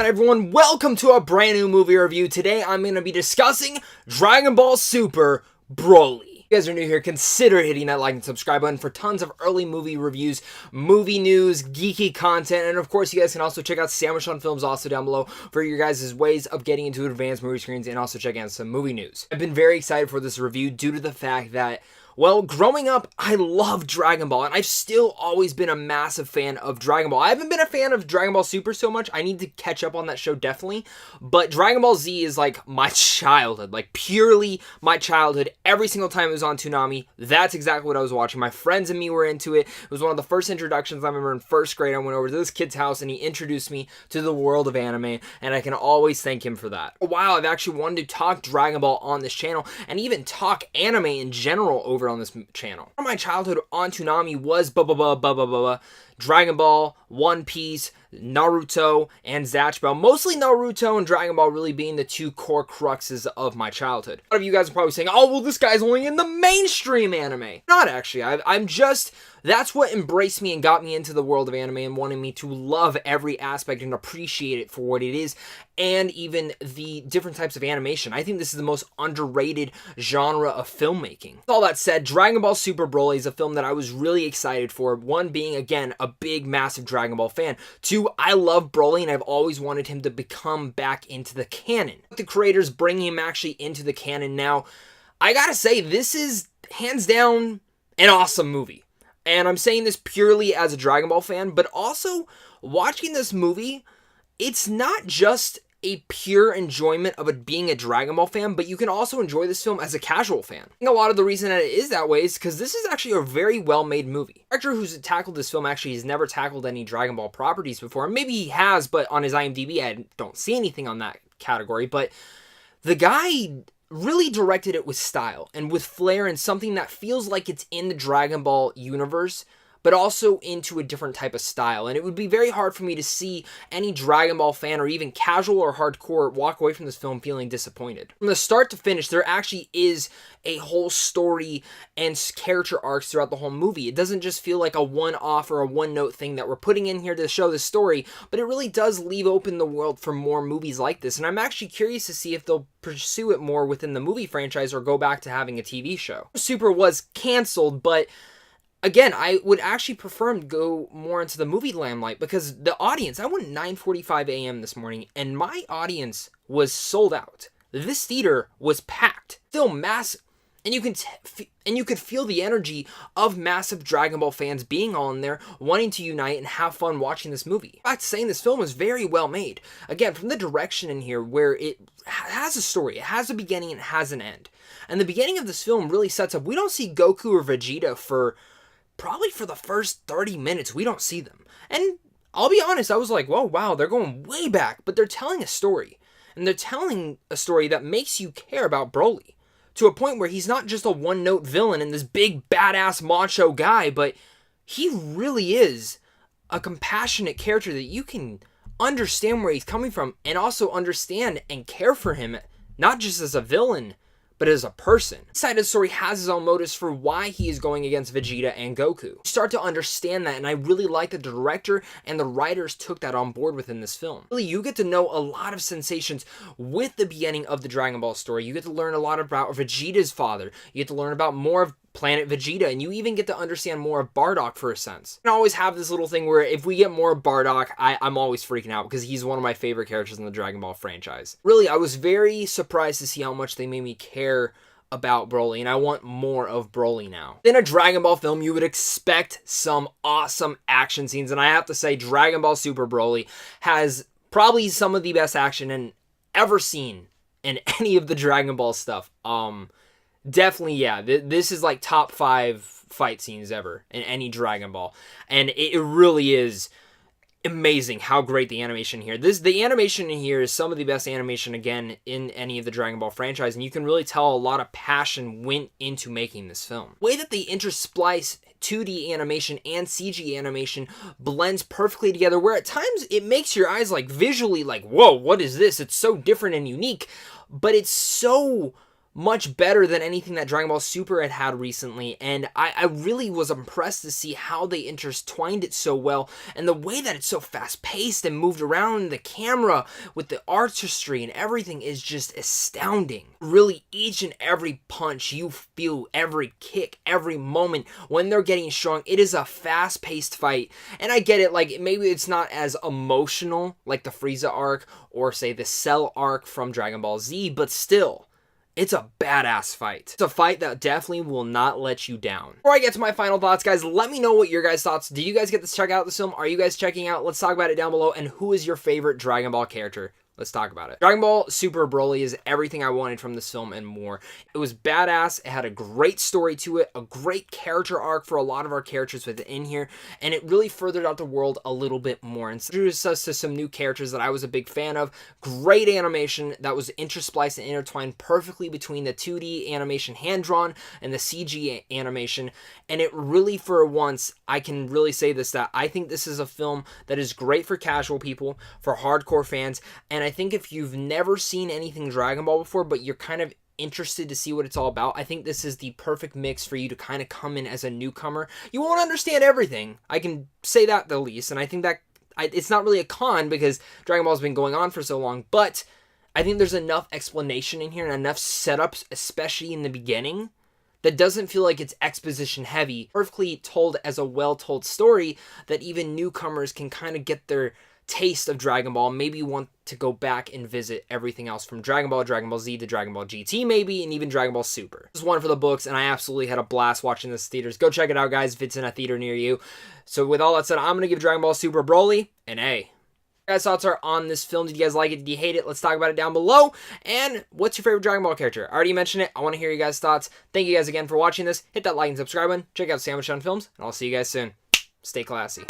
on, everyone? Welcome to a brand new movie review. Today I'm going to be discussing Dragon Ball Super Broly. If you guys are new here, consider hitting that like and subscribe button for tons of early movie reviews, movie news, geeky content, and of course you guys can also check out Sandwich on Films also down below for your guys' ways of getting into advanced movie screens and also checking out some movie news. I've been very excited for this review due to the fact that, well, growing up, I loved Dragon Ball, and I've still always been a massive fan of Dragon Ball. I haven't been a fan of Dragon Ball Super so much. I need to catch up on that show, definitely. But Dragon Ball Z is like my childhood, like purely my childhood. Every single time it was on Toonami, that's exactly what I was watching. My friends and me were into it. It was one of the first introductions. I remember in first grade, I went over to this kid's house, and he introduced me to the world of anime, and I can always thank him for that. For a while, I've actually wanted to talk Dragon Ball on this channel, and even talk anime in general over on this channel. My childhood on Toonami was Dragon Ball, One Piece, Naruto, and Zatch Bell. Mostly Naruto and Dragon Ball really being the two core cruxes of my childhood. A lot of you guys are probably saying, oh, well, this guy's only in the mainstream anime. Not actually. I'm just... That's what embraced me and got me into the world of anime and wanted me to love every aspect and appreciate it for what it is, and even the different types of animation. I think this is the most underrated genre of filmmaking. With all that said, Dragon Ball Super Broly is a film that I was really excited for. One, being, again, a big, massive Dragon Ball fan. Two, I love Broly, and I've always wanted him to become back into the canon. The creators bringing him actually into the canon now, I gotta say, this is, hands down, an awesome movie. And I'm saying this purely as a Dragon Ball fan, but also watching this movie, it's not just a pure enjoyment of it being a Dragon Ball fan, but you can also enjoy this film as a casual fan. I think a lot of the reason that it is that way is because this is actually a very well-made movie. The director who's tackled this film actually has never tackled any Dragon Ball properties before. Maybe he has, but on his IMDb, I don't see anything on that category. But the guy really directed it with style and with flair, and something that feels like it's in the Dragon Ball universe, but also into a different type of style. And it would be very hard for me to see any Dragon Ball fan or even casual or hardcore walk away from this film feeling disappointed. From the start to finish, there actually is a whole story and character arcs throughout the whole movie. It doesn't just feel like a one-off or a one-note thing that we're putting in here to show the story, but it really does leave open the world for more movies like this. And I'm actually curious to see if they'll pursue it more within the movie franchise or go back to having a TV show. Super was canceled, but again, I would actually prefer him to go more into the movie limelight, because the audience, I went 9:45 a.m. this morning, and my audience was sold out. This theater was packed. Still massive. And you could feel the energy of massive Dragon Ball fans being all in there, wanting to unite and have fun watching this movie. In fact, saying this film is very well made. Again, from the direction in here, where it has a story, it has a beginning, and it has an end. And the beginning of this film really sets up, we don't see Goku or Vegeta probably for the first 30 minutes. We don't see them. And I'll be honest, I was like, whoa, wow, they're going way back. But they're telling a story. And they're telling a story that makes you care about Broly, to a point where he's not just a one-note villain and this big, badass, macho guy, but he really is a compassionate character that you can understand where he's coming from, and also understand and care for him, not just as a villain, but as a person. This side of the story has his own motives for why he is going against Vegeta and Goku. You start to understand that, and I really like that the director and the writers took that on board within this film. Really, you get to know a lot of sensations with the beginning of the Dragon Ball story. You get to learn a lot about Vegeta's father. You get to learn about more of Planet Vegeta, and you even get to understand more of Bardock for a sense. I always have this little thing where if we get more of Bardock, I'm always freaking out, because he's one of my favorite characters in the Dragon Ball franchise. Really, I was very surprised to see how much they made me care about Broly, and I want more of Broly now. In a Dragon Ball film, you would expect some awesome action scenes, and I have to say, Dragon Ball Super Broly has probably some of the best action I've ever seen in any of the Dragon Ball stuff. Definitely, yeah, this is like top 5 fight scenes ever in any Dragon Ball, and it really is amazing how great the animation here. The animation in here is some of the best animation, again, in any of the Dragon Ball franchise, and you can really tell a lot of passion went into making this film. The way that they intersplice 2D animation and CG animation blends perfectly together, where at times it makes your eyes like visually like, whoa, what is this? It's so different and unique, but it's so much better than anything that Dragon Ball Super had recently, and I really was impressed to see how they intertwined it so well, and the way that it's so fast-paced and moved around, the camera with the artistry and everything is just astounding. Really, each and every punch you feel, every kick, every moment when they're getting strong, it is a fast-paced fight, and I get it, like, maybe it's not as emotional like the Frieza arc or, say, the Cell arc from Dragon Ball Z, but still, it's a badass fight. It's a fight that definitely will not let you down. Before I get to my final thoughts, guys, let me know what your guys' thoughts. Do you guys get to check out this film? Are you guys checking out? Let's talk about it down below. And who is your favorite Dragon Ball character? Let's talk about it. Dragon Ball Super Broly is everything I wanted from this film and more. It was badass. It had a great story to it, a great character arc for a lot of our characters within here, and it really furthered out the world a little bit more and introduced us to some new characters that I was a big fan of. Great animation that was interspliced and intertwined perfectly between the 2D animation hand-drawn and the CG animation, and it really, for once, I can really say this, that I think this is a film that is great for casual people, for hardcore fans, and I think if you've never seen anything Dragon Ball before, but you're kind of interested to see what it's all about, I think this is the perfect mix for you to kind of come in as a newcomer. You won't understand everything. I can say that the least, and I think that it's not really a con because Dragon Ball has been going on for so long, but I think there's enough explanation in here and enough setups, especially in the beginning, that doesn't feel like it's exposition heavy, perfectly told as a well-told story that even newcomers can kind of get their taste of Dragon Ball, maybe want to go back and visit everything else from Dragon Ball Z to Dragon Ball GT maybe, and even Dragon Ball Super. This is one for the books, and I absolutely had a blast watching this in theaters. Go check it out, guys, if it's in a theater near you. So with all that said, I'm going to give Dragon Ball Super Broly an A. Guys' thoughts are on this film. Did you guys like it? Did you hate it? Let's talk about it down below. And what's your favorite Dragon Ball character? I already mentioned it. I want to hear you guys' thoughts. Thank you guys again for watching this. Hit that like and subscribe button. Check out Sandwich on Films, and I'll see you guys soon. Stay classy.